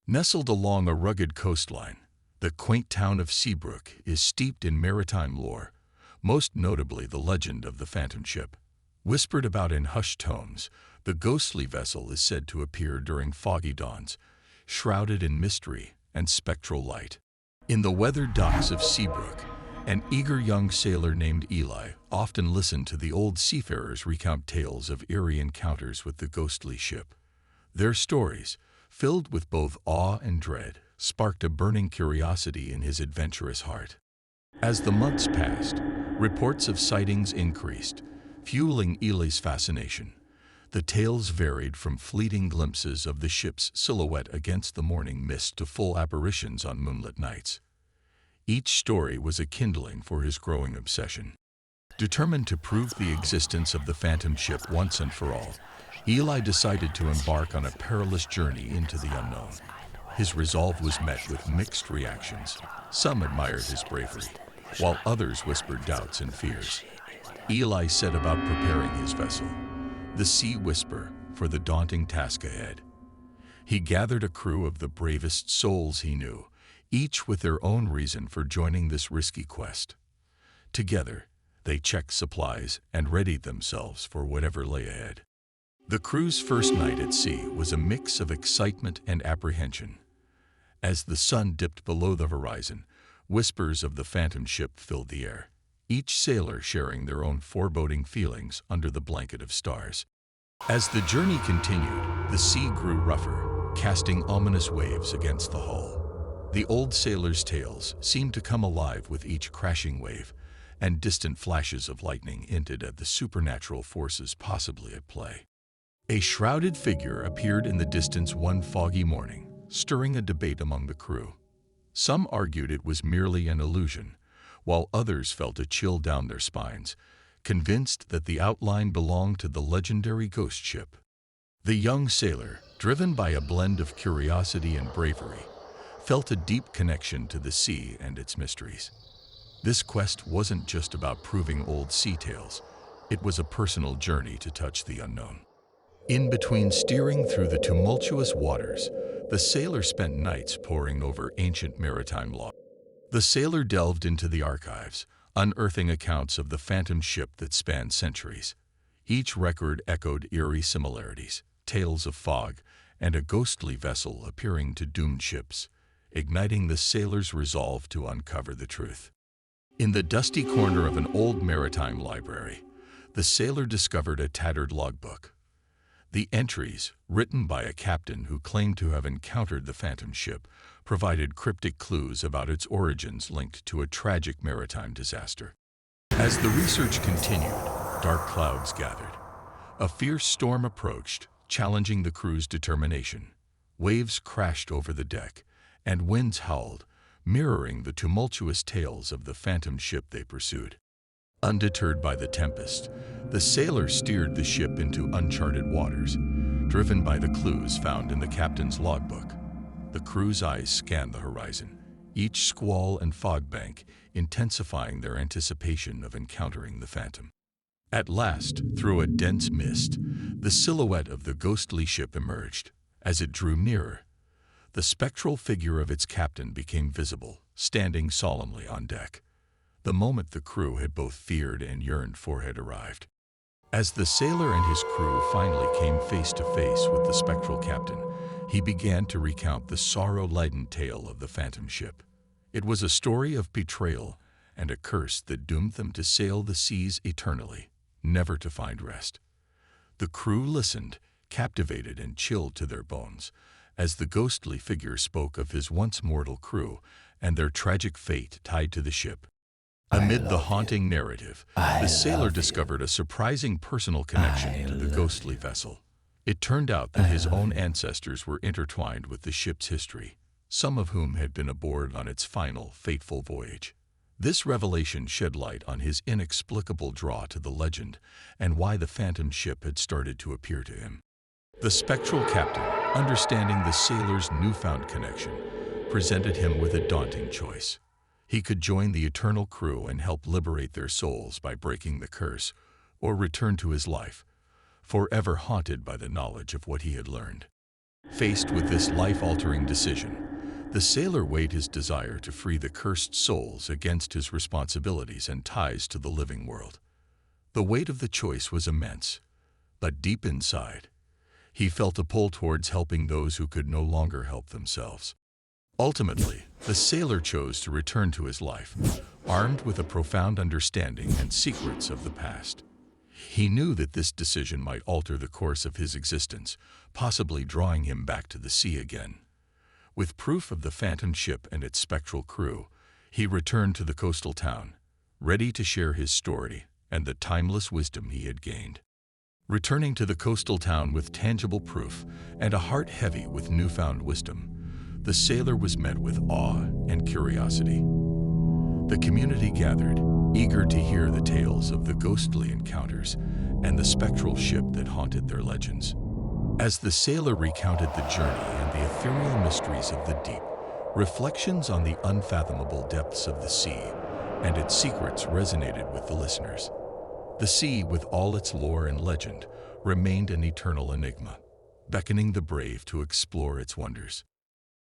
Nestled along a rugged coastline, the quaint town of Seabrook is steeped in maritime lore, most notably the legend of the Phantom Ship. Whispered about in hushed tones, the ghostly vessel is said to appear during foggy dawns, shrouded in mystery and spectral light. In the weathered docks of Seabrook, an eager young sailor named Eli often listened to the old seafarers recount tales of eerie encounters with the ghostly ship. Their stories, filled with both awe and dread, sparked a burning curiosity in his adventurous heart. As the months passed, reports of sightings increased, fueling Eli's fascination. The tales varied from fleeting glimpses of the ship's silhouette against the morning mist to full apparitions on moonlit nights. Each story was a kindling for his growing obsession. Determined to prove the existence of the Phantom Ship once and for all, Eli decided to embark on a perilous journey into the unknown. His resolve was met with mixed reactions. Some admired his bravery, while others whispered doubts and fears. Eli set about preparing his vessel, the Sea Whisper, for the daunting task ahead. He gathered a crew of the bravest souls he knew, each with their own reason for joining this risky quest. Together, they checked supplies and readied themselves for whatever lay ahead. The crew's first night at sea was a mix of excitement and apprehension. As the sun dipped below the horizon, whispers of the Phantom Ship filled the air, each sailor sharing their own foreboding feelings under the blanket of stars. As the journey continued, the sea grew rougher, casting ominous waves against the hull. The old sailors' tales seemed to come alive with each crashing wave, and distant flashes of lightning hinted at the supernatural forces possibly at play. A shrouded figure appeared in the distance one foggy morning, stirring a debate among the crew. Some argued it was merely an illusion, while others felt a chill down their spines, convinced that the outline belonged to the legendary ghost ship. The young sailor, driven by a blend of curiosity and bravery, felt a deep connection to the sea and its mysteries. This quest wasn't just about proving old sea tales, it was a personal journey to touch the unknown. In between steering through the tumultuous waters, the sailor spent nights poring over ancient maritime law. The sailor delved into the archives, unearthing accounts of the Phantom Ship that spanned centuries. Each record echoed eerie similarities, tales of fog, and a ghostly vessel appearing to doomed ships, igniting the sailor's resolve to uncover the truth. In the dusty corner of an old maritime library, the sailor discovered a tattered logbook. The entries, written by a captain who claimed to have encountered the Phantom Ship, provided cryptic clues about its origins linked to a tragic maritime disaster. As the research continued, dark clouds gathered. A fierce storm approached, challenging the crew's determination. Waves crashed over the deck, and winds howled, mirroring the tumultuous tales of the Phantom Ship they pursued. Undeterred by the tempest, the sailor steered the ship into uncharted waters, driven by the clues found in the captain's logbook. The crew's eyes scanned the horizon, each squall and fog bank intensifying their anticipation of encountering the Phantom. At last, through a dense mist, the silhouette of the ghostly ship emerged. As it drew nearer, the spectral figure of its captain became visible, standing solemnly on deck. The moment the crew had both feared and yearned for had arrived. As the sailor and his crew finally came face to face with the spectral captain, he began to recount the sorrow-laden tale of the Phantom Ship. It was a story of betrayal and a curse that doomed them to sail the seas eternally, never to find rest. The crew listened, captivated and chilled to their bones, as the ghostly figure spoke of his once mortal crew and their tragic fate tied to the ship. Amid the haunting narrative, the sailor discovered a surprising personal connection to the ghostly vessel. It turned out that his own ancestors were intertwined with the ship's history, some of whom had been aboard on its final, fateful voyage. This revelation shed light on his inexplicable draw to the legend and why the Phantom Ship had started to appear to him. The spectral captain, understanding the sailor's newfound connection, presented him with a daunting choice. He could join the eternal crew and help liberate their souls by breaking the curse, or return to his life, forever haunted by the knowledge of what he had learned. Faced with this life-altering decision, the sailor weighed his desire to free the cursed souls against his responsibilities and ties to the living world. The weight of the choice was immense, but deep inside, he felt a pull towards helping those who could no longer help themselves. Ultimately, the sailor chose to return to his life, armed with a profound understanding and secrets of the past. He knew that this decision might alter the course of his existence, possibly drawing him back to the sea again. With proof of the phantom ship and its spectral crew, he returned to the coastal town, ready to share his story and the timeless wisdom he had gained. Returning to the coastal town with tangible proof and a heart heavy with newfound wisdom, the sailor was met with awe and curiosity. The community gathered, eager to hear the tales of the ghostly encounters and the spectral ship that haunted their legends. As the sailor recounted the journey and the ethereal mysteries of the deep, reflections on the unfathomable depths of the sea and its secrets resonated with the listeners. The sea, with all its lore and legend, remained an eternal enigma, beckoning the brave to explore its wonders.